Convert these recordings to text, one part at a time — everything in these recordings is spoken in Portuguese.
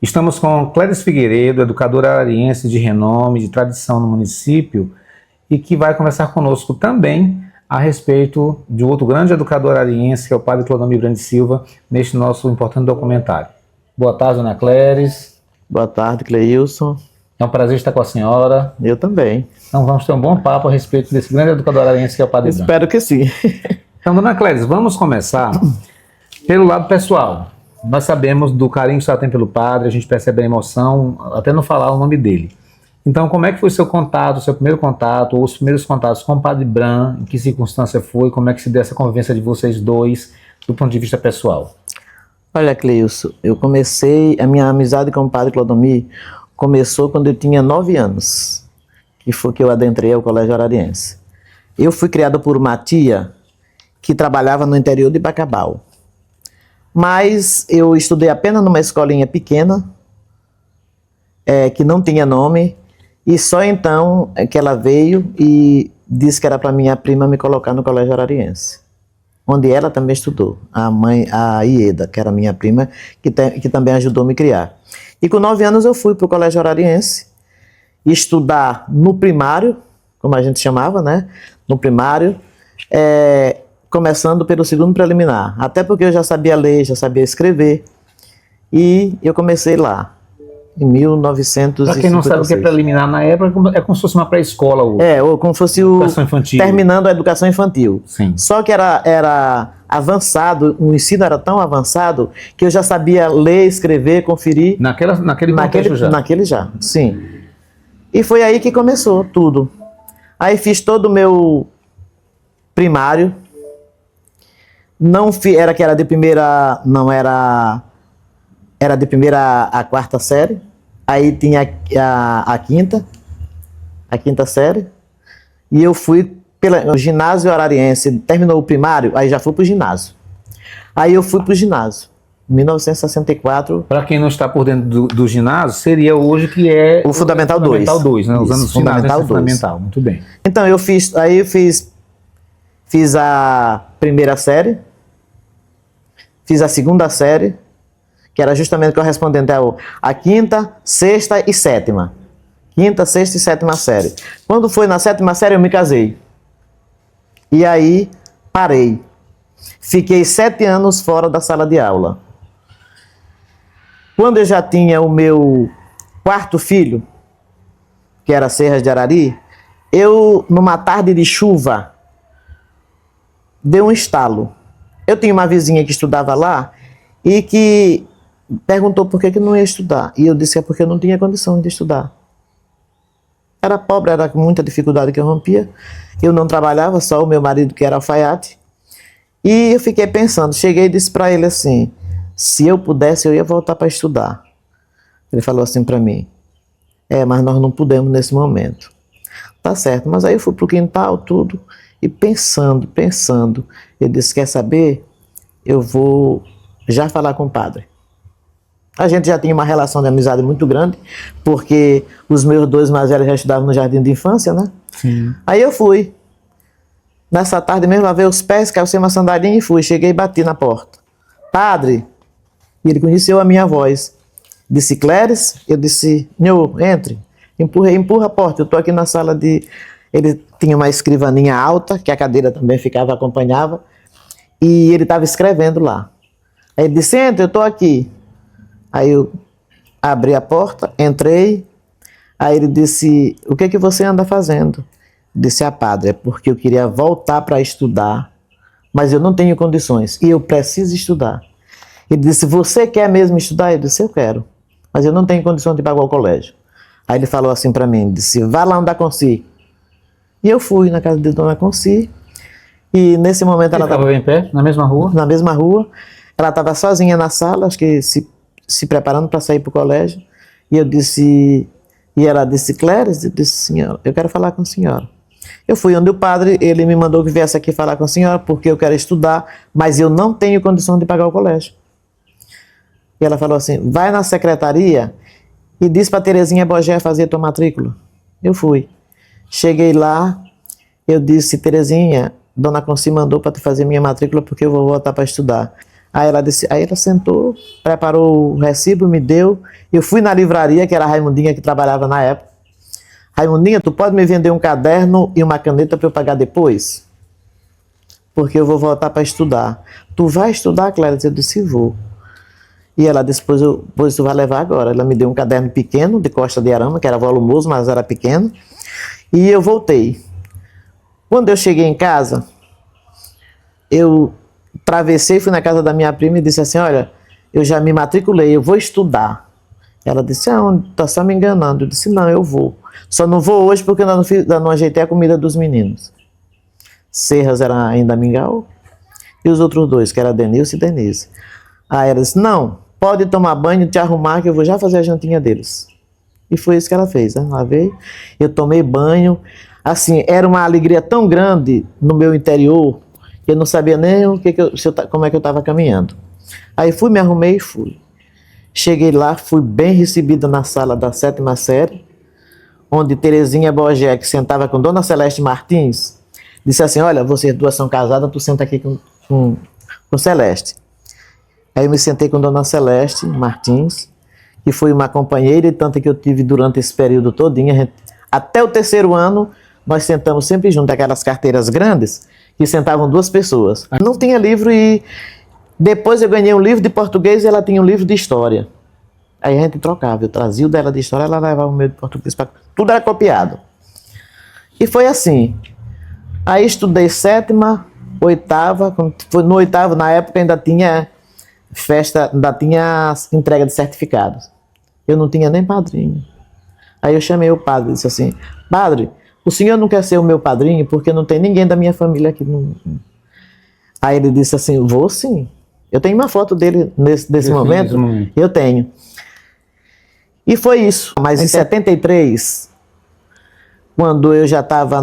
Estamos com Cléris Figueiredo, educadora arariense de renome, de tradição no município, e que vai conversar conosco também a respeito de outro grande educador arariense, que é o padre Clodomiro Brandi Silva, neste nosso importante documentário. Boa tarde, dona Cléris. Boa tarde, Cleilson. É um prazer estar com a senhora. Eu também. Então vamos ter um bom papo a respeito desse grande educador arariense que é o padre Brandi. Espero que sim. Então, dona Cléris, vamos começar pelo lado pessoal. Nós sabemos do carinho que você tem pelo padre, a gente percebe a emoção, até não falar o nome dele. Então, como é que foi o seu contato, o seu primeiro contato, ou os primeiros contatos com o padre Brandi? Em que circunstância foi? Como é que se deu essa convivência de vocês dois, do ponto de vista pessoal? Olha, Cleilson, a minha amizade com o padre Clodomiro começou quando eu tinha 9 anos, que foi que eu adentrei ao Colégio Arariense. Eu fui criado por uma tia que trabalhava no interior de Bacabal. Mas eu estudei apenas numa escolinha pequena, que não tinha nome, e só então que ela veio e disse que era para minha prima me colocar no Colégio Arariense, onde ela também estudou, a Ieda, que era minha prima, que também ajudou a me criar. E com 9 anos eu fui para o Colégio Arariense estudar no primário, como a gente chamava, né? No primário, começando pelo segundo preliminar, até porque eu já sabia ler, já sabia escrever, e eu comecei lá, em 1956. Para quem não sabe o que é preliminar na época, é como se fosse uma pré-escola. Ou como se fosse educação infantil. Terminando a educação infantil. Sim. Só que era avançado, o ensino era tão avançado, que eu já sabia ler, escrever, conferir. Naquele já, sim. E foi aí que começou tudo. Aí fiz todo o meu primário. Era de primeira a quarta série, aí tinha a quinta série, e eu fui pelo ginásio arariense, terminou o primário, aí já fui pro ginásio. Aí eu fui pro ginásio, em 1964. Para quem não está por dentro do ginásio, seria hoje que é o Fundamental 2. Fundamental 2, né? Usando o Fundamental 2. Fundamental, muito bem. Então eu fiz a primeira série, fiz a segunda série, que era justamente correspondente à quinta, sexta e sétima. Quinta, sexta e sétima série. Quando foi na sétima série, eu me casei. E aí, parei. Fiquei 7 anos fora da sala de aula. Quando eu já tinha o meu 4º filho, que era Serras de Arari, eu, numa tarde de chuva, dei um estalo. Eu tinha uma vizinha que estudava lá e que perguntou por que não ia estudar. E eu disse que é porque eu não tinha condição de estudar. Era pobre, era com muita dificuldade que eu rompia. Eu não trabalhava, só o meu marido que era alfaiate. E eu fiquei pensando, cheguei e disse para ele assim, se eu pudesse eu ia voltar para estudar. Ele falou assim para mim, mas nós não podemos nesse momento. Tá certo, mas aí eu fui pro quintal, tudo, e pensando, eu disse, quer saber? Eu vou já falar com o padre. A gente já tinha uma relação de amizade muito grande, porque os meus 2 mais velhos já estudavam no jardim de infância, né? Sim. Aí eu fui. Nessa tarde mesmo, lavei os pés, calcei uma sandalinha e fui. Cheguei e bati na porta. Padre, e ele conheceu a minha voz. Disse, Cléris, eu disse, senhor, entre. Empurra a porta, eu estou aqui na sala de... Ele tinha uma escrivaninha alta, que a cadeira também acompanhava, e ele estava escrevendo lá. Aí ele disse, entra, eu estou aqui. Aí eu abri a porta, entrei, aí ele disse, o que você anda fazendo? Disse, padre, é porque eu queria voltar para estudar, mas eu não tenho condições, e eu preciso estudar. Ele disse, você quer mesmo estudar? Eu disse, eu quero, mas eu não tenho condição de pagar o colégio. Aí ele falou assim para mim, disse, vá lá onde a Conci. E eu fui na casa de Dona Conci, e nesse momento ela estava bem perto, na mesma rua? Na mesma rua, ela estava sozinha na sala, acho que se preparando para sair para o colégio, e ela disse, Cléris, eu disse, senhora, eu quero falar com a senhora. Eu fui onde o padre, ele me mandou que viesse aqui falar com a senhora, porque eu quero estudar, mas eu não tenho condição de pagar o colégio. E ela falou assim, vai na secretaria e diz para Terezinha Bogé fazer tua matrícula. Eu fui. Cheguei lá, eu disse, Terezinha, Dona Conci mandou para tu fazer minha matrícula porque eu vou voltar para estudar. Aí ela sentou, preparou o recibo, me deu. Eu fui na livraria, que era a Raimundinha que trabalhava na época. Raimundinha, tu pode me vender um caderno e uma caneta para eu pagar depois? Porque eu vou voltar para estudar. Tu vai estudar, Clélia? Eu disse, vou. E ela disse, pois tu vai levar agora. Ela me deu um caderno pequeno, de costa de arame, que era volumoso, mas era pequeno. E eu voltei. Quando eu cheguei em casa, eu travessei, fui na casa da minha prima e disse assim, olha, eu já me matriculei, eu vou estudar. Ela disse, tá só me enganando. Eu disse, não, eu vou. Só não vou hoje porque eu ainda não ajeitei a comida dos meninos. Serras era ainda mingau e os outros dois, que era Denilson e Denise. Aí ela disse, não, pode tomar banho, te arrumar que eu vou já fazer a jantinha deles. E foi isso que ela fez, né? Ela veio, eu tomei banho. Assim, era uma alegria tão grande no meu interior que eu não sabia nem como é que eu estava caminhando. Aí fui, me arrumei e fui. Cheguei lá, fui bem recebida na sala da 7ª série, onde Terezinha Borgé, que sentava com Dona Celeste Martins, disse assim, olha, vocês duas são casadas, tu senta aqui com Celeste. Aí eu me sentei com Dona Celeste Martins, que foi uma companheira e tanto que eu tive durante esse período todinho. Até o 3º ano, nós sentamos sempre junto, aquelas carteiras grandes, que sentavam 2 pessoas. Não tinha livro e depois eu ganhei um livro de português e ela tinha um livro de história. Aí a gente trocava, eu trazia o dela de história, ela levava o meu de português, tudo era copiado. E foi assim. Aí estudei 7ª, 8ª, no 8º, na época ainda tinha festa, ainda tinha entrega de certificados. Eu não tinha nem padrinho. Aí eu chamei o padre e disse assim, padre, o senhor não quer ser o meu padrinho porque não tem ninguém da minha família aqui. Aí ele disse assim, vou sim. Eu tenho uma foto dele nesse momento. Eu tenho. E foi isso. Mas em 73, quando eu já estava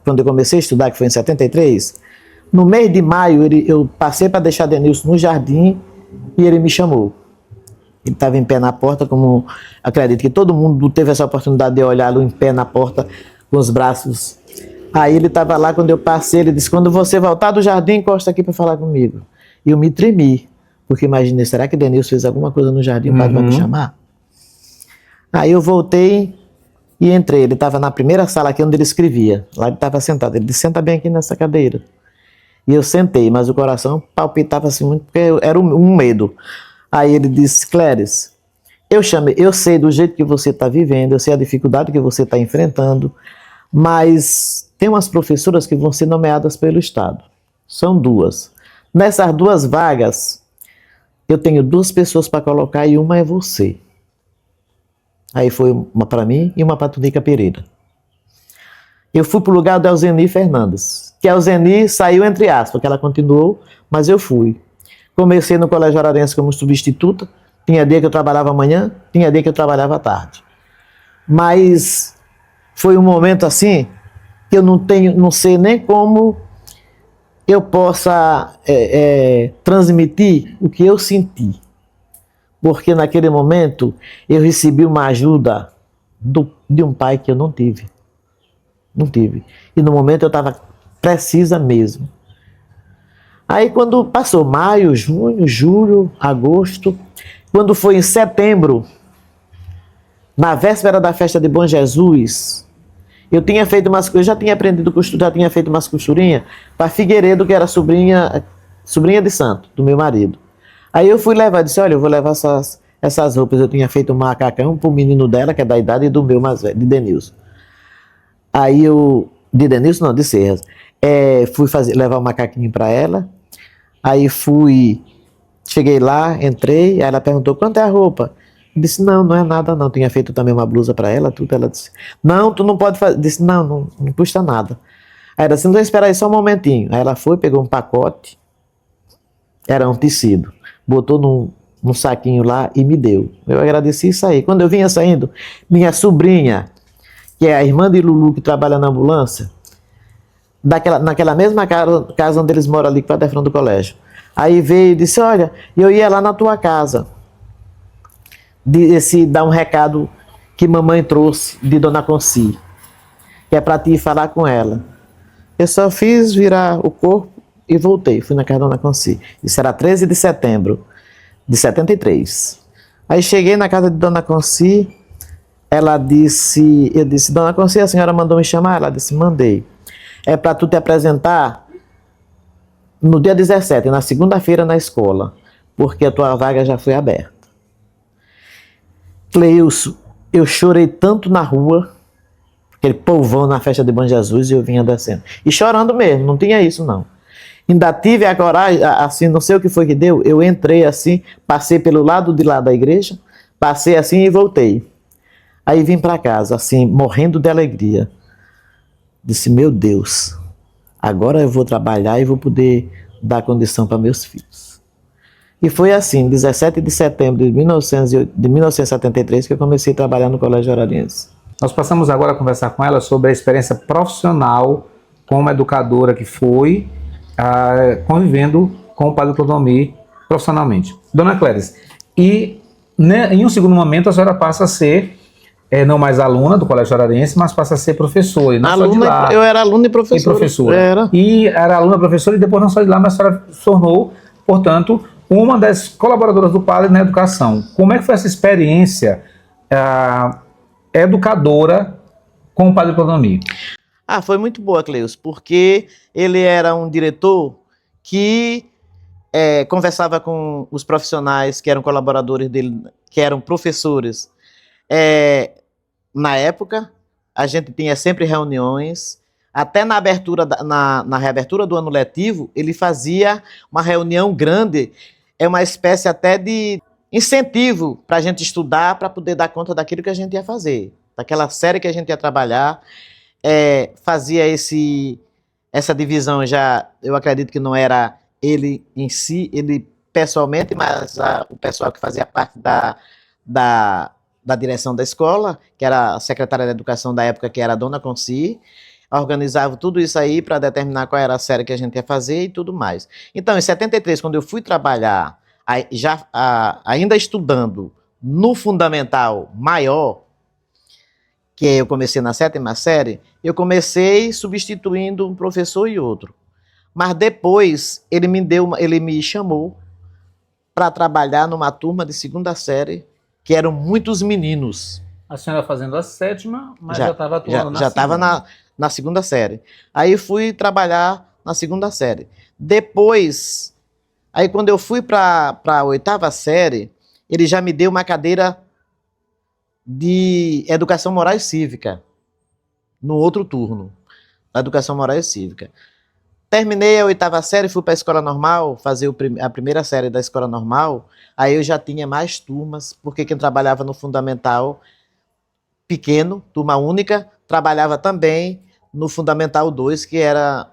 quando eu comecei a estudar, que foi em 73, no mês de maio eu passei para deixar Denilson no jardim e ele me chamou. Ele estava em pé na porta, como acredito que todo mundo teve essa oportunidade de olhá-lo em pé na porta, com os braços. Aí ele estava lá, quando eu passei, ele disse, quando você voltar do jardim, encosta aqui para falar comigo. E eu me tremi, porque imaginei, será que Denilson fez alguma coisa no jardim, o padre vai me chamar? Aí eu voltei e entrei. Ele estava na primeira sala aqui onde ele escrevia. Lá ele estava sentado. Ele disse, senta bem aqui nessa cadeira. E eu sentei, mas o coração palpitava assim muito, porque era um medo. Aí ele disse, Cléris, eu sei do jeito que você está vivendo, eu sei a dificuldade que você está enfrentando, mas tem umas professoras que vão ser nomeadas pelo Estado. São 2. Nessas 2 vagas, eu tenho 2 pessoas para colocar e uma é você. Aí foi uma para mim e uma para Tunica Pereira. Eu fui para o lugar do Elzeni Fernandes, que a Elzeni saiu entre aspas, porque ela continuou, mas eu fui. Comecei no Colégio Ararense como substituta, tinha dia que eu trabalhava amanhã, tinha dia que eu trabalhava à tarde. Mas foi um momento assim, que eu não sei nem como eu possa transmitir o que eu senti. Porque naquele momento eu recebi uma ajuda de um pai que eu não tive. Não tive. E no momento eu estava precisa mesmo. Aí quando passou maio, junho, julho, agosto, quando foi em setembro, na véspera da festa de Bom Jesus, eu tinha feito umas coisas, já tinha aprendido costura, já tinha feito umas costurinhas para Figueiredo, que era sobrinha de santo, do meu marido. Aí eu fui levar, disse, olha, eu vou levar essas roupas. Eu tinha feito um macacão para o menino dela, que é da idade do meu mais velho, de Denilson. Aí de Denilson não, de Serras. Fui levar o macaquinho para ela. Aí cheguei lá, entrei, aí ela perguntou, quanto é a roupa? Eu disse, não é nada não. Tinha feito também uma blusa para ela, tudo. Ela disse, não, tu não pode fazer. Disse, não custa nada. Aí ela disse, não, espera aí só um momentinho. Aí ela foi, pegou um pacote, era um tecido, botou num saquinho lá e me deu. Eu agradeci e saí. Quando eu vinha saindo, minha sobrinha, que é a irmã de Lulu, que trabalha na ambulância, naquela mesma casa onde eles moram ali, para frente do colégio. Aí veio e disse, olha, eu ia lá na tua casa, dar um recado que mamãe trouxe de Dona Conci. que é para ti ir falar com ela. Eu só fiz virar o corpo e voltei. Fui na casa da Dona Conci. Isso era 13 de setembro de 73. Aí cheguei na casa de Dona Conci, ela disse, eu disse, Dona Conci, a senhora mandou me chamar? Ela disse, mandei. É para tu te apresentar no dia 17, na segunda-feira na escola, porque a tua vaga já foi aberta. Cleilson, eu chorei tanto na rua, aquele povão na festa de Bom Jesus, e eu vinha descendo. E chorando mesmo, não tinha isso não. Ainda tive a coragem, assim, não sei o que foi que deu, eu entrei assim, passei pelo lado de lá da igreja, passei assim e voltei. Aí vim para casa, assim, morrendo de alegria. Disse, meu Deus, agora eu vou trabalhar e vou poder dar condição para meus filhos. E foi assim, 17 de setembro de 1973, que eu comecei a trabalhar no Colégio Arariense. Nós passamos agora a conversar com ela sobre a experiência profissional como educadora que foi, convivendo com o Padre Clodomir profissionalmente. Dona Cléris, e né, em um segundo momento a senhora passa a ser, não mais aluna do Colégio Arariense, mas passa a ser professora. E não só de lá. Eu era aluna e professora. E professora. Era. E era aluna, professora, e depois não só de lá, mas a senhora se tornou, portanto, uma das colaboradoras do Padre na educação. Como é que foi essa experiência educadora com o Padre Clodomir? Foi muito boa, Cleus, porque ele era um diretor que conversava com os profissionais que eram colaboradores dele, que eram professores. Na época, a gente tinha sempre reuniões, até na abertura, na reabertura do ano letivo, ele fazia uma reunião grande, uma espécie até de incentivo para a gente estudar, para poder dar conta daquilo que a gente ia fazer, daquela série que a gente ia trabalhar. Fazia essa divisão já, eu acredito que não era ele em si, ele pessoalmente, mas o pessoal que fazia parte da direção da escola, que era a secretária de educação da época, que era a Dona Conci, organizava tudo isso aí para determinar qual era a série que a gente ia fazer e tudo mais. Então, em 73, quando eu fui trabalhar, ainda estudando no fundamental maior, que eu comecei na 7ª série, eu comecei substituindo um professor e outro. Mas depois ele me chamou para trabalhar numa turma de 2ª série, que eram muitos meninos. A senhora fazendo a 7ª, mas já estava atuando na 2ª. Já estava na 2ª série. Aí fui trabalhar na 2ª série. Depois, aí quando eu fui para a 8ª série, ele já me deu uma cadeira de Educação Moral e Cívica, no outro turno, da Educação Moral e Cívica. Terminei a 8ª série, fui para a escola normal, fazer a 1ª série da escola normal, aí eu já tinha mais turmas, porque quem trabalhava no fundamental pequeno, turma única, trabalhava também no fundamental 2, que era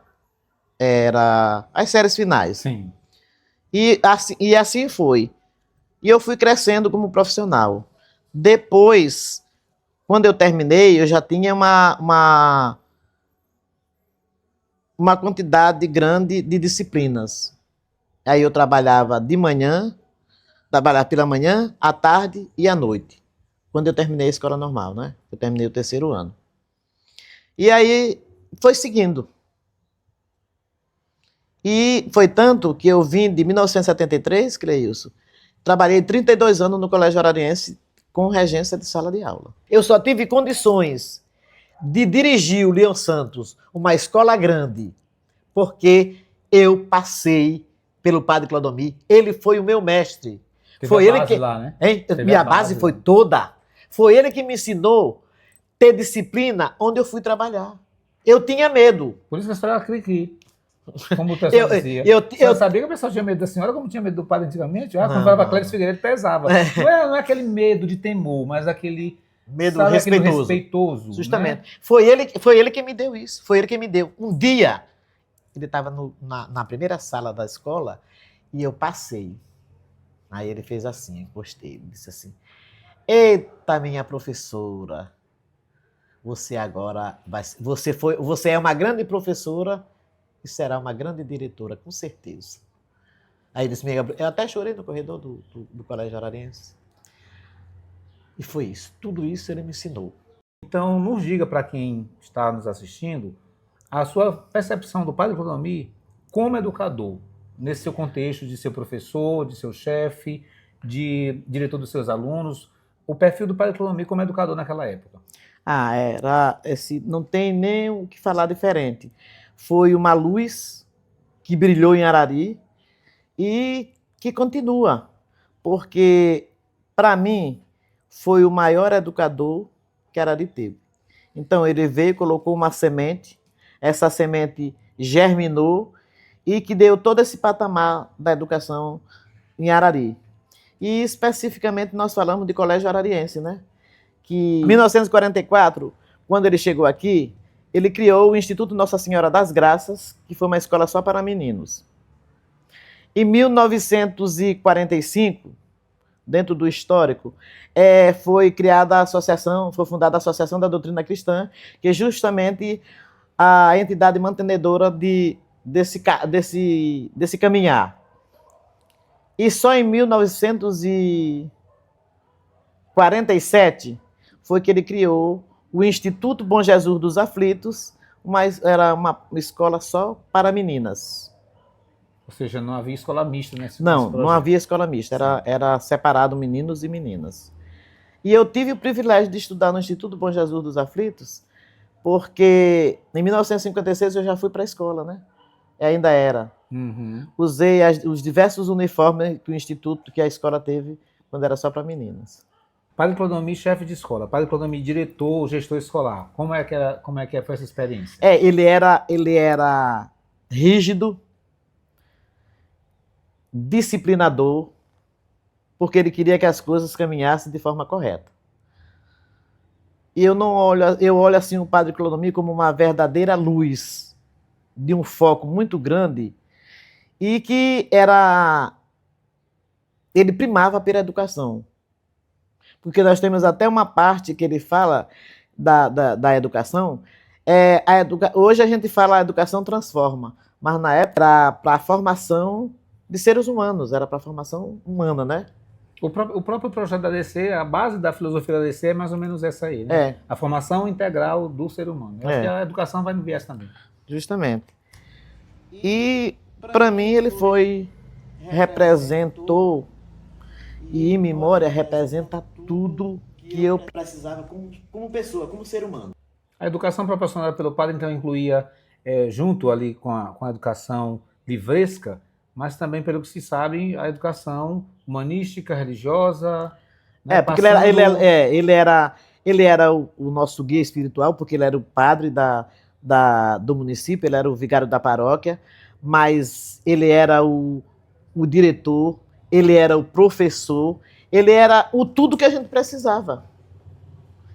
as séries finais. Sim. E assim foi. E eu fui crescendo como profissional. Depois, quando eu terminei, eu já tinha uma quantidade grande de disciplinas. Aí eu trabalhava pela manhã, à tarde e à noite. Quando eu terminei a escola normal, né? Eu terminei o 3º ano. E aí foi seguindo. E foi tanto que eu vim de 1973, Cleilson, trabalhei 32 anos no Colégio Arariense com regência de sala de aula. Eu só tive condições de dirigir o Leão Santos, uma escola grande, porque eu passei pelo Padre Clodomir. Ele foi o meu mestre. Foi ele que lá, né? Minha base foi toda. Foi ele que me ensinou a ter disciplina onde eu fui trabalhar. Eu tinha medo. Por isso que a senhora era cri-cri, como o pessoal dizia. Eu sabia que o pessoal tinha medo da senhora, como tinha medo do padre antigamente? Quando falava Cléris Figueiredo, pesava. Não é aquele medo de temor, mas aquele medo respeitoso. Justamente. Né? Foi ele que me deu isso. Foi ele que me deu. Um dia, ele estava na primeira sala da escola e eu passei. Aí ele fez assim, encostei, ele disse assim: eita, minha professora, você agora você é uma grande professora e será uma grande diretora, com certeza. Aí ele disse: eu até chorei no corredor do Colégio Arariense. E foi isso. Tudo isso ele me ensinou. Então, nos diga para quem está nos assistindo a sua percepção do Padre Clodomir como educador, nesse seu contexto de ser professor, de seu chefe, de diretor dos seus alunos, o perfil do Padre Clodomir como educador naquela época. Era esse, não tem nem o que falar diferente. Foi uma luz que brilhou em Arari e que continua, porque para mim foi o maior educador que Arari teve. Então ele veio, colocou uma semente, essa semente germinou e que deu todo esse patamar da educação em Arari. E especificamente nós falamos de colégio arariense, né? Que em 1944, quando ele chegou aqui, ele criou o Instituto Nossa Senhora das Graças, que foi uma escola só para meninos. Em 1945, dentro do histórico, foi criada a associação, foi fundada a Associação da Doutrina Cristã, que é justamente a entidade mantenedora desse caminhar. E só em 1947 foi que ele criou o Instituto Bom Jesus dos Aflitos, mas era uma escola só para meninas. Ou seja, não havia escola mista nesse Não havia escola mista, era separado meninos e meninas. E eu tive o privilégio de estudar no Instituto Bom Jesus dos Aflitos, porque em 1956 eu já fui para a escola, né? E ainda era. Uhum. Usei os diversos uniformes que o instituto, que a escola teve, quando era só para meninas. Padre Clodomir, chefe de escola. Padre Clodomir, diretor, gestor escolar. Como é que foi essa experiência? Ele era rígido, disciplinador, porque ele queria que as coisas caminhassem de forma correta. E eu olho assim o Padre Clodomir como uma verdadeira luz, de um foco muito grande, e que ele primava pela educação. Porque nós temos até uma parte que ele fala da educação. Hoje a gente fala a educação transforma, mas na época era para a formação de seres humanos, era para a formação humana, né? O próprio projeto da DC, a base da filosofia da DC é mais ou menos essa aí, né? A formação integral do ser humano. Eu acho que a educação vai no viés também. Justamente. E, para mim, ele representou, e em memória representa tudo que eu precisava como pessoa, como ser humano. A educação proporcionada pelo padre, então, incluía, junto ali com a educação livresca, mas também, pelo que se sabe, a educação humanística, religiosa. Né, porque ele era o nosso guia espiritual, porque ele era o padre do município, ele era o vigário da paróquia, mas ele era o diretor, ele era o professor, ele era o tudo que a gente precisava.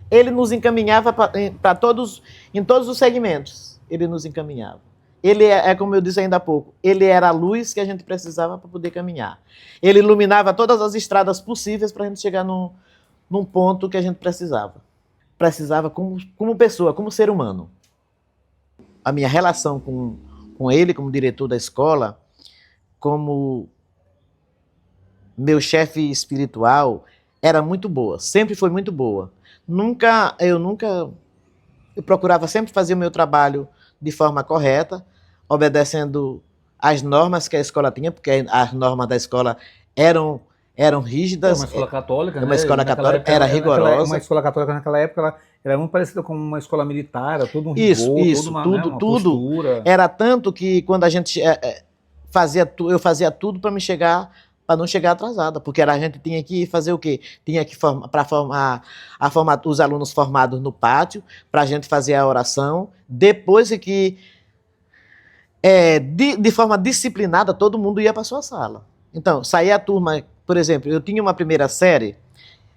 Ele nos encaminhava em todos os segmentos, ele nos encaminhava. Ele como eu disse ainda há pouco, ele era a luz que a gente precisava para poder caminhar. Ele iluminava todas as estradas possíveis para a gente chegar num ponto que a gente precisava. Precisava como pessoa, como ser humano. A minha relação com ele, como diretor da escola, como meu chefe espiritual, era muito boa, sempre foi muito boa. Eu procurava sempre fazer o meu trabalho de forma correta, obedecendo às normas que a escola tinha, porque as normas da escola eram rígidas. É uma escola católica, né? Uma escola católica, era rigorosa. Uma escola católica naquela época, ela era muito parecida com uma escola militar, todo um rigor, uma postura. Era tanto que quando a gente eu fazia tudo para não chegar atrasada, porque a gente tinha que fazer o quê? Tinha que formar os alunos formados no pátio, para a gente fazer a oração, depois que, de forma disciplinada, todo mundo ia para a sua sala. Então, saía a turma, por exemplo, eu tinha uma primeira série,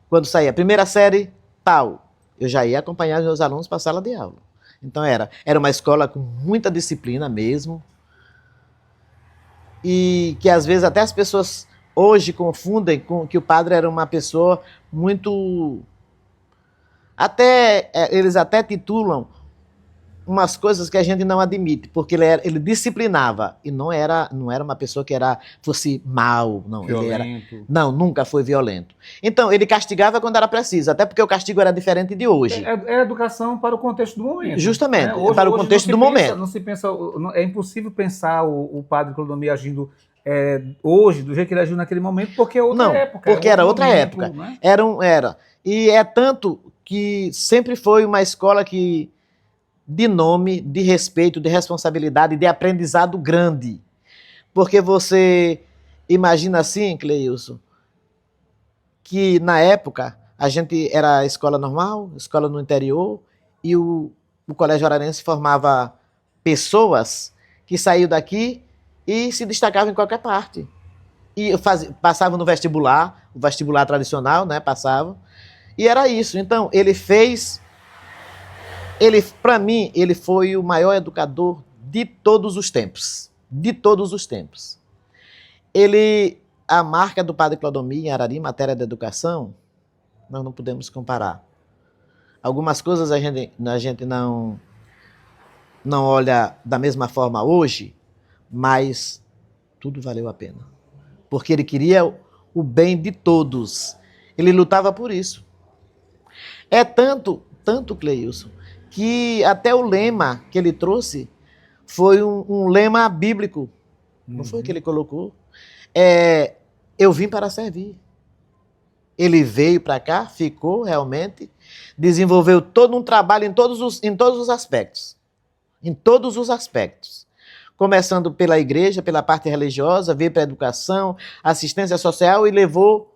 quando saía a primeira série, tal, eu já ia acompanhar os meus alunos para a sala de aula. Então, era uma escola com muita disciplina mesmo, e que às vezes até as pessoas hoje confundem com que o padre era uma pessoa muito... eles até titulam umas coisas que a gente não admite, porque ele disciplinava e não era uma pessoa que fosse mal, não, Violento. não, nunca foi violento. Então, ele castigava quando era preciso, até porque o castigo era diferente de hoje. É educação para o contexto do momento. Justamente, né? Hoje, para o hoje contexto não do se pensa- momento. Não se pensa, é impossível pensar o padre Clodomir agindo hoje do jeito que ele agiu naquele momento, porque é outra Não, época. porque era outra momento, época. né? Era. E é tanto que sempre foi uma escola de nome, de respeito, de responsabilidade, de aprendizado grande. Porque você imagina assim, Cleilson, que na época a gente era escola normal, escola no interior, e o Colégio Ararense formava pessoas que saíam daqui e se destacavam em qualquer parte. E passavam no vestibular, o vestibular tradicional, né? Passavam. E era isso. Então, para mim, ele foi o maior educador de todos os tempos. De todos os tempos. A marca do Padre Clodomir em Arari, matéria de educação, nós não podemos comparar. Algumas coisas a gente não olha da mesma forma hoje, mas tudo valeu a pena. Porque ele queria o bem de todos. Ele lutava por isso. É tanto, Cleilson, que até o lema que ele trouxe foi um lema bíblico. Não foi o que ele colocou? Eu vim para servir. Ele veio para cá, ficou realmente, desenvolveu todo um trabalho em todos os aspectos. Em todos os aspectos. Começando pela igreja, pela parte religiosa, veio para a educação, assistência social e levou...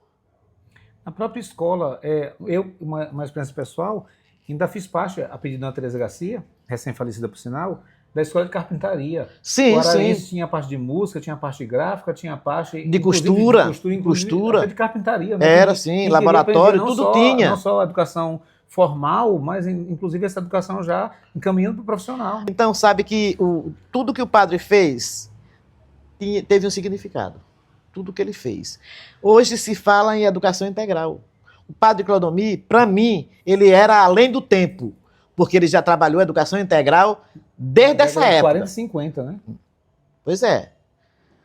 Na própria escola, uma experiência pessoal, ainda fiz parte, a pedido da Teresa Garcia, recém-falecida por sinal, da escola de carpintaria. Sim, o Ararense sim. tinha a parte de música, tinha a parte gráfica, tinha a parte De costura, até de carpintaria. Né? Era, sim, laboratório, tudo tinha. Não só a educação formal, mas inclusive essa educação já encaminhando para o profissional. Então, sabe que tudo que o padre fez teve um significado. Tudo que ele fez. Hoje se fala em educação integral. O padre Clodomir, para mim, ele era além do tempo, porque ele já trabalhou educação integral desde essa época. 40 e 50, né? Pois é.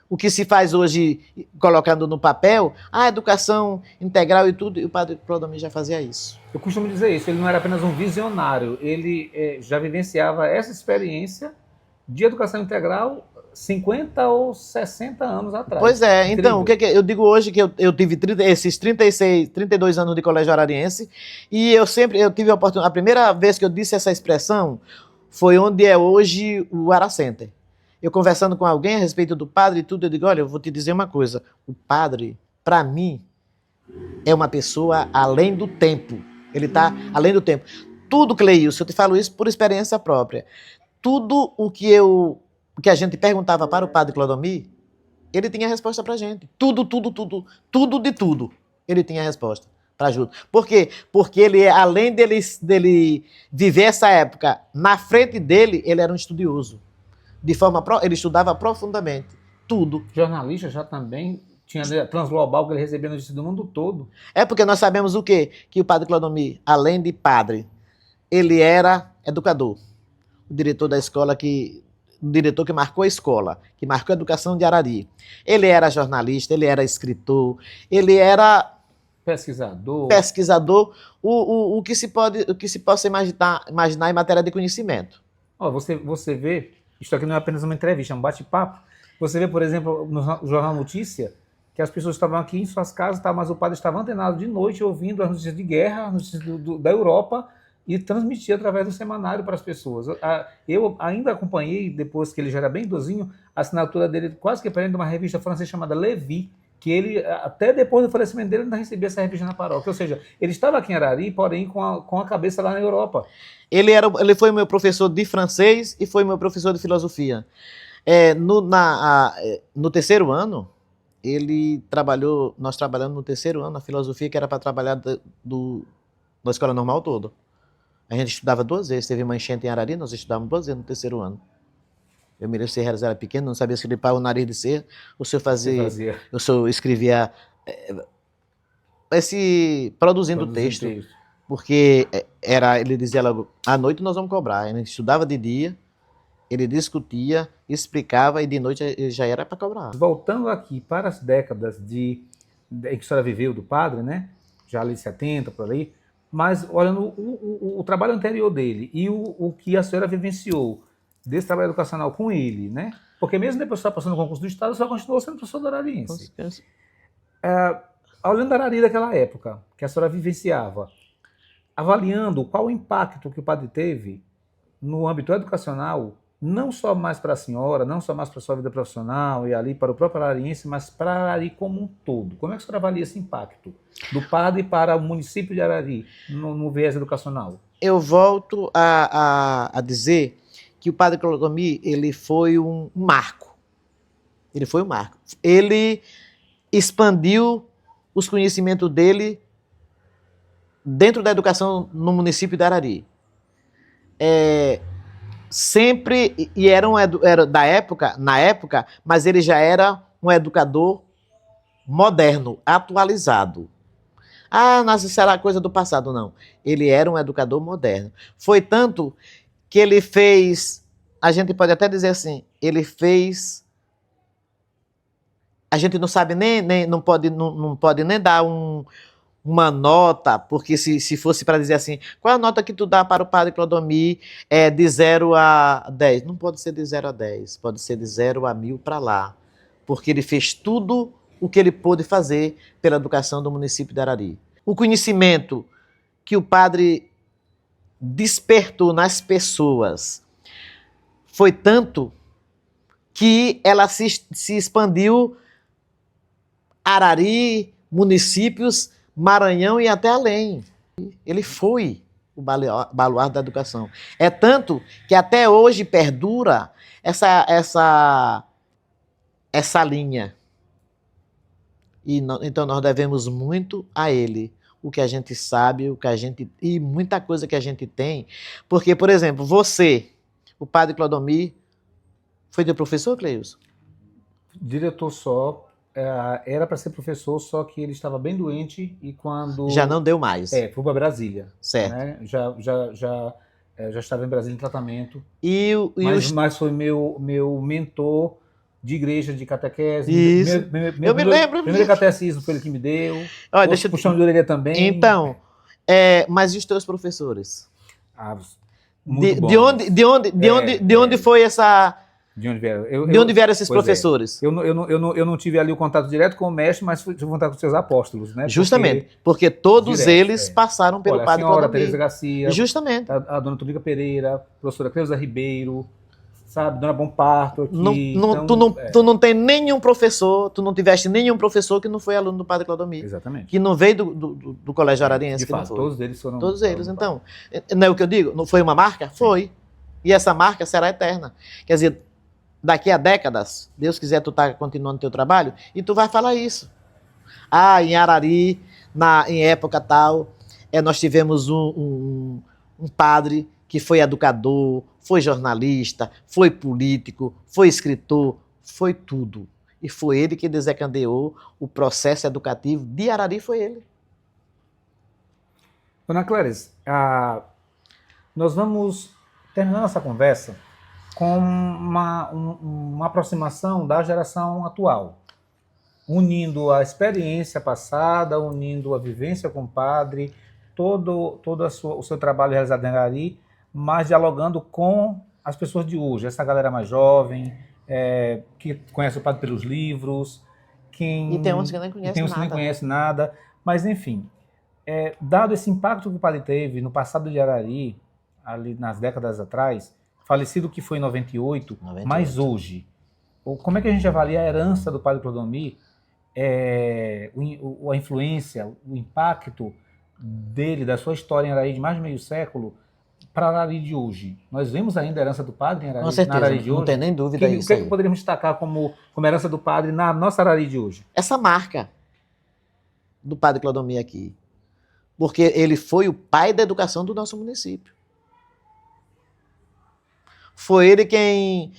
O que se faz hoje, colocando no papel, a educação integral e tudo, e o padre Clodomir já fazia isso. Eu costumo dizer isso, ele não era apenas um visionário, ele já vivenciava essa experiência de educação integral 50 ou 60 anos atrás. Pois é, Incrível. então, o que eu digo hoje que eu tive esses 32 anos de colégio arariense, e eu tive a oportunidade, a primeira vez que eu disse essa expressão foi onde é hoje o Ara Center. Eu conversando com alguém a respeito do padre e tudo, eu digo, olha, eu vou te dizer uma coisa, o padre, para mim, é uma pessoa além do tempo. Ele está além do tempo. Tudo, Cleilson, eu te falo isso por experiência própria. Tudo o que a gente perguntava para o padre Clodomir, ele tinha resposta para a gente. Tudo de tudo. Ele tinha resposta para ajuda. Por quê? Porque ele, além dele viver essa época, na frente dele, ele era um estudioso. Ele estudava profundamente. Tudo. Jornalista já também tinha a Transglobal, que ele recebia notícias do mundo todo. É porque nós sabemos o quê? Que o padre Clodomir, além de padre, ele era educador. O diretor da escola o diretor que marcou a escola, que marcou a educação de Arari. Ele era jornalista, ele era escritor, ele era pesquisador, o que se possa imaginar em matéria de conhecimento. Você vê, isso aqui não é apenas uma entrevista, é um bate-papo. Você vê, por exemplo, no Jornal Notícia, que as pessoas estavam aqui em suas casas, mas o padre estava antenado de noite, ouvindo as notícias de guerra, as notícias da Europa, e transmitia através do semanário para as pessoas. Eu ainda acompanhei, depois que ele já era bem idosinho, a assinatura dele quase que prende uma revista francesa chamada Levi, que ele, até depois do falecimento dele, ainda recebia essa revista na paróquia. Ou seja, ele estava aqui em Arari, porém com a cabeça lá na Europa. Ele foi meu professor de francês e foi meu professor de filosofia. No terceiro ano, nós trabalhamos no terceiro ano a filosofia, que era para trabalhar da escola normal toda. A gente estudava 2 vezes, teve uma enchente em Arari, nós estudávamos 2 vezes no terceiro ano. Eu me lembro que Serra era pequeno, não sabia se limpar o nariz de ser, o senhor fazia. O senhor escrevia produzindo texto. Porque ele dizia logo, à noite nós vamos cobrar. Ele estudava de dia, ele discutia, explicava e de noite ele já era para cobrar. Voltando aqui para as décadas em que a senhora viveu do padre, né? Já ali 70, por ali, mas olhando o trabalho anterior dele e o que a senhora vivenciou desse trabalho educacional com ele, né? Porque mesmo depois de estar passando no concurso do Estado, você continuou sendo professor do Arariense. Olhando a Arari daquela época, que a senhora vivenciava, avaliando qual o impacto que o padre teve no âmbito educacional, não só mais para a senhora, não só mais para a sua vida profissional e ali para o próprio Arariense, mas para Arari como um todo. Como é que a senhora avalia esse impacto do padre para o município de Arari no viés educacional? Eu volto a dizer que o padre Clodomir, ele foi um marco. Ele foi um marco. Ele expandiu os conhecimentos dele dentro da educação no município de Arari. Sempre, e era da época, na época, mas ele já era um educador moderno, atualizado. Mas isso era coisa do passado, não. Ele era um educador moderno. Foi tanto que ele fez, a gente pode até dizer assim, ele fez, a gente não sabe não pode nem dar uma nota, porque se fosse para dizer assim, qual é a nota que tu dá para o padre Clodomir de 0 a 10? Não pode ser de 0 a 10, pode ser de 0 a 1000 para lá, porque ele fez tudo o que ele pôde fazer pela educação do município de Arari. O conhecimento que o padre despertou nas pessoas foi tanto que ela se expandiu Arari, municípios, Maranhão e até além. Ele foi o baluarte da educação. É tanto que até hoje perdura essa linha. Então nós devemos muito a ele. O que a gente sabe, e muita coisa que a gente tem. Porque, por exemplo, você, o padre Clodomir, foi teu professor, Cleilson? Diretor só. Era para ser professor, só que ele estava bem doente e quando... Já não deu mais. Foi para Brasília. Certo. Né? Já estava em Brasília em tratamento. Mas foi meu mentor de igreja, de catequese. Isso. Eu me lembro. Primeiro catecismo foi ele que me deu. Olha, puxão de orelha também. Então, mas e os teus professores? Muito de onde foi essa... De onde vieram? De onde vieram esses professores? Eu não tive ali o contato direto com o mestre, mas tive contato com os seus apóstolos, né? Justamente, porque todos eles passaram pelo padre Clodomir. A senhora Tereza Garcia, justamente. A dona Tulica Pereira, a professora Cleusa Ribeiro, sabe, dona Bom Parto aqui. Tu não tem nenhum professor, tu não tiveste nenhum professor que não foi aluno do padre Clodomir. Exatamente. Que não veio do Colégio Arariense. De fato, todos eles foram. Todos eles, então. Não é o que eu digo? Não foi uma marca? Sim. Foi. E essa marca será eterna. Quer dizer, daqui a décadas, Deus quiser, tu tá continuando teu trabalho, e tu vai falar isso. Em Arari, em época tal, nós tivemos um padre que foi educador, foi jornalista, foi político, foi escritor, foi tudo. E foi ele que desencadeou o processo educativo de Arari, foi ele. Dona Clarice, nós vamos terminar nossa conversa com uma aproximação da geração atual, unindo a experiência passada, unindo a vivência com o padre, todo o seu trabalho realizado em Arari, mas dialogando com as pessoas de hoje, essa galera mais jovem, que conhece o padre pelos livros, e tem uns que nem conhece nada, mas enfim, dado esse impacto que o padre teve no passado de Arari, ali nas décadas atrás, falecido que foi em 98, mas hoje, como é que a gente avalia a herança do padre Clodomir, a influência, o impacto dele, da sua história em Arari de mais de meio século, para Arari de hoje? Nós vemos ainda a herança do padre em Arari, com certeza, na Arari de hoje? Não tem nem dúvida disso. O que poderíamos destacar como herança do padre na nossa Arari de hoje? Essa marca do padre Clodomir aqui. Porque ele foi o pai da educação do nosso município. Foi ele quem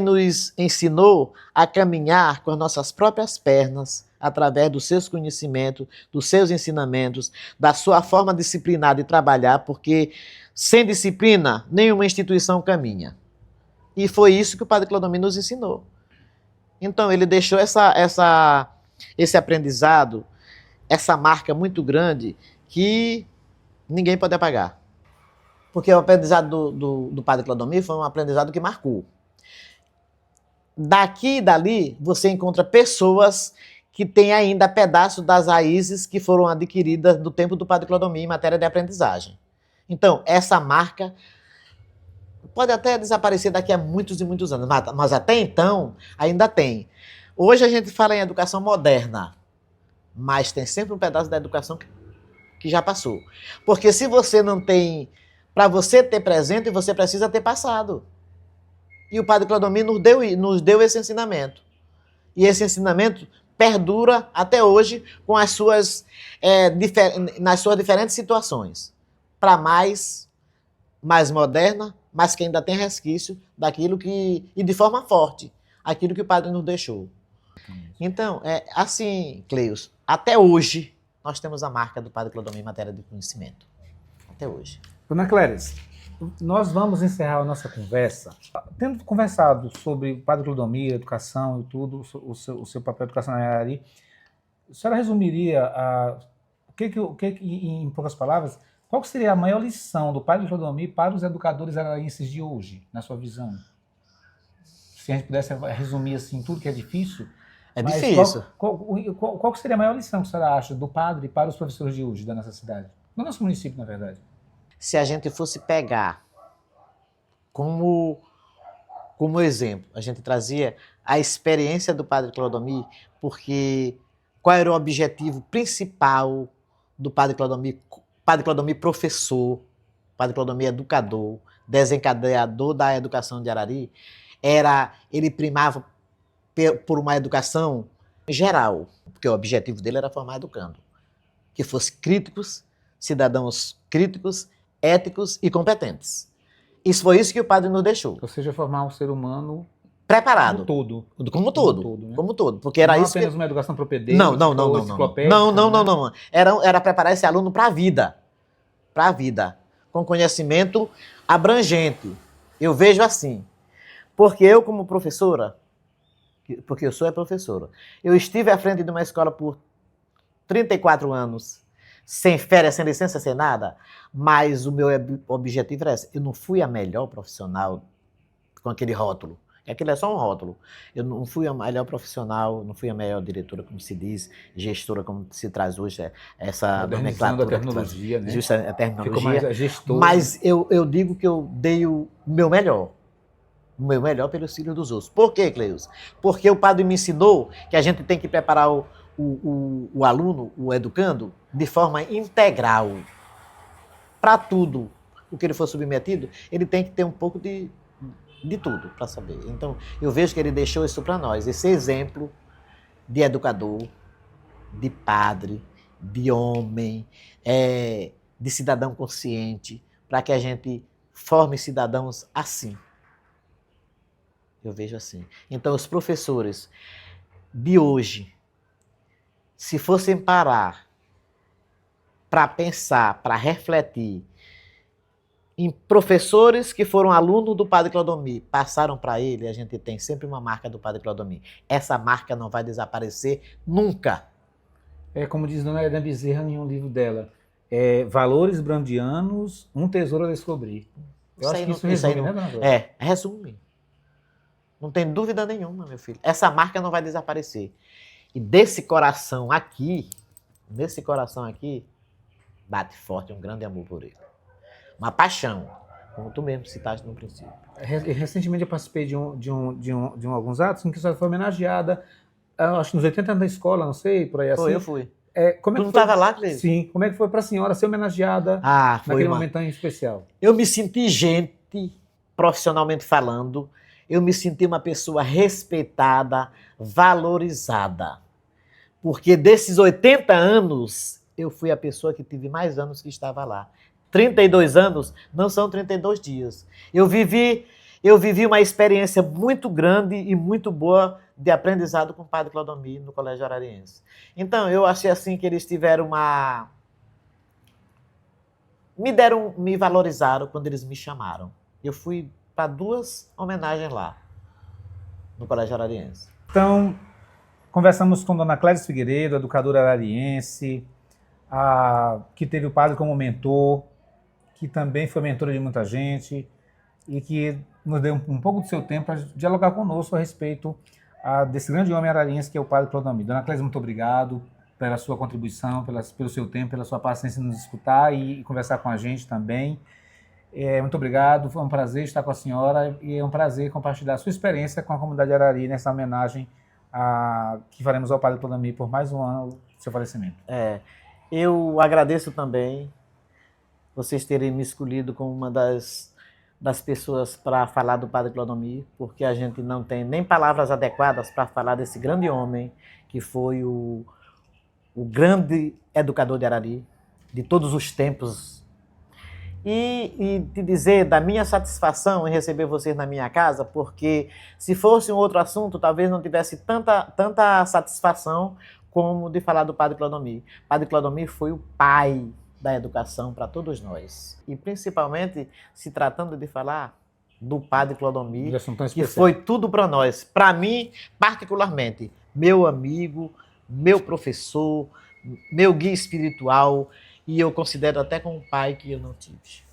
nos ensinou a caminhar com as nossas próprias pernas, através dos seus conhecimentos, dos seus ensinamentos, da sua forma disciplinada de trabalhar, porque sem disciplina, nenhuma instituição caminha. E foi isso que o Padre Clodomiro nos ensinou. Então, ele deixou esse aprendizado, essa marca muito grande, que ninguém pode apagar. Porque o aprendizado do Padre Clodomiro foi um aprendizado que marcou. Daqui e dali, você encontra pessoas que têm ainda pedaços das raízes que foram adquiridas do tempo do Padre Clodomiro em matéria de aprendizagem. Então, essa marca pode até desaparecer daqui a muitos e muitos anos, mas até então ainda tem. Hoje a gente fala em educação moderna, mas tem sempre um pedaço da educação que já passou. Porque se você não tem... Para você ter presente, você precisa ter passado. E o Padre Clodomiro nos deu esse ensinamento. E esse ensinamento perdura até hoje com nas suas diferentes situações. Para mais moderna, mas que ainda tem resquício daquilo que... E de forma forte, aquilo que o Padre nos deixou. Então, assim, Cleus, até hoje nós temos a marca do Padre Clodomiro em matéria de conhecimento. Até hoje. Dona Cléris, nós vamos encerrar a nossa conversa. Tendo conversado sobre o Padre Clodomiro, educação e tudo, o seu papel de educação na Arari, a senhora resumiria, em poucas palavras, qual seria a maior lição do Padre Clodomiro para os educadores ararienses de hoje, na sua visão? Se a gente pudesse resumir assim tudo que é difícil. É difícil. Qual seria a maior lição que a senhora acha do padre para os professores de hoje, da nossa cidade? Do nosso município, na verdade. Se a gente fosse pegar como exemplo, a gente trazia a experiência do Padre Clodomiro, porque qual era o objetivo principal do Padre Clodomiro? Padre Clodomiro professor, Padre Clodomiro educador, desencadeador da educação de Arari, ele primava por uma educação geral, porque o objetivo dele era formar educando, que fossem críticos, cidadãos críticos, éticos e competentes. Isso foi isso que o padre nos deixou. Ou seja, formar um ser humano preparado. Como todo. Né? Como todo. Porque era não isso apenas que... uma educação propedêutica, Não. Era preparar esse aluno para a vida. Para a vida. Com conhecimento abrangente. Eu vejo assim. Porque eu, como professora, porque eu sou professora, eu estive à frente de uma escola por 34 anos, sem férias, sem licença, sem nada, mas o meu objetivo era esse. Eu não fui a melhor profissional com aquele rótulo. Aquilo é só um rótulo. Eu não fui a melhor profissional, não fui a melhor diretora, como se diz, gestora, como se traz hoje, essa nomenclatura. A terminologia, né? Justa a terminologia. Ficou mais gestor. Mas eu digo que eu dei o meu melhor. O meu melhor pelos filhos dos outros. Por quê, Cleus? Porque o padre me ensinou que a gente tem que preparar o aluno, o educando, de forma integral. Para tudo o que ele for submetido, ele tem que ter um pouco de tudo para saber. Então, eu vejo que ele deixou isso para nós, esse exemplo de educador, de padre, de homem, de cidadão consciente, para que a gente forme cidadãos assim. Eu vejo assim. Então, os professores de hoje, se fossem parar para pensar, para refletir em professores que foram alunos do Padre Clodomiro, passaram para ele, a gente tem sempre uma marca do Padre Clodomiro. Essa marca não vai desaparecer nunca. É como diz Dona Helena Bezerra em um livro dela, Valores Brandianos, um tesouro a descobrir. Eu acho que isso resume, né, Dona Cláudia? Resume. Não tem dúvida nenhuma, meu filho. Essa marca não vai desaparecer. E desse coração aqui, bate forte um grande amor por ele. Uma paixão, como tu mesmo citaste no princípio. Recentemente eu participei de alguns atos em que a senhora foi homenageada, acho que nos 80 anos da escola, não sei, por aí assim. Eu fui. Como tu não estava lá, Cleiton? Sim. Como é que foi para a senhora ser homenageada naquele momento tão especial? Eu me senti profissionalmente falando, eu me senti uma pessoa respeitada, valorizada. Porque desses 80 anos, eu fui a pessoa que tive mais anos que estava lá. 32 anos não são 32 dias. Eu vivi eu vivi uma experiência muito grande e muito boa de aprendizado com o Padre Clodomir no Colégio Arariense. Então, eu achei assim que eles tiveram uma... me valorizaram quando eles me chamaram. Eu fui para 2 homenagens lá, no Colégio Arariense. Então, conversamos com Dona Cléris Figueiredo, educadora arariense, que teve o padre como mentor, que também foi mentora de muita gente e que nos deu um pouco do seu tempo para dialogar conosco a respeito desse grande homem arariense que é o Padre Clodomir. Dona Cléris, muito obrigado pela sua contribuição, pelo seu tempo, pela sua paciência em nos escutar e conversar com a gente também. Muito obrigado, foi um prazer estar com a senhora e é um prazer compartilhar a sua experiência com a comunidade Arari nessa homenagem que faremos ao Padre Clodomir por mais um ano do seu falecimento. Eu agradeço também vocês terem me escolhido como uma das pessoas para falar do Padre Clodomir, porque a gente não tem nem palavras adequadas para falar desse grande homem que foi o grande educador de Arari, de todos os tempos. E te dizer da minha satisfação em receber vocês na minha casa, porque se fosse um outro assunto, talvez não tivesse tanta satisfação como de falar do Padre Clodomir. Padre Clodomir foi o pai da educação para todos nós. E principalmente se tratando de falar do Padre Clodomir, que foi tudo para nós. Para mim, particularmente, meu amigo, meu professor, meu guia espiritual, e eu considero até como um pai que eu não tive.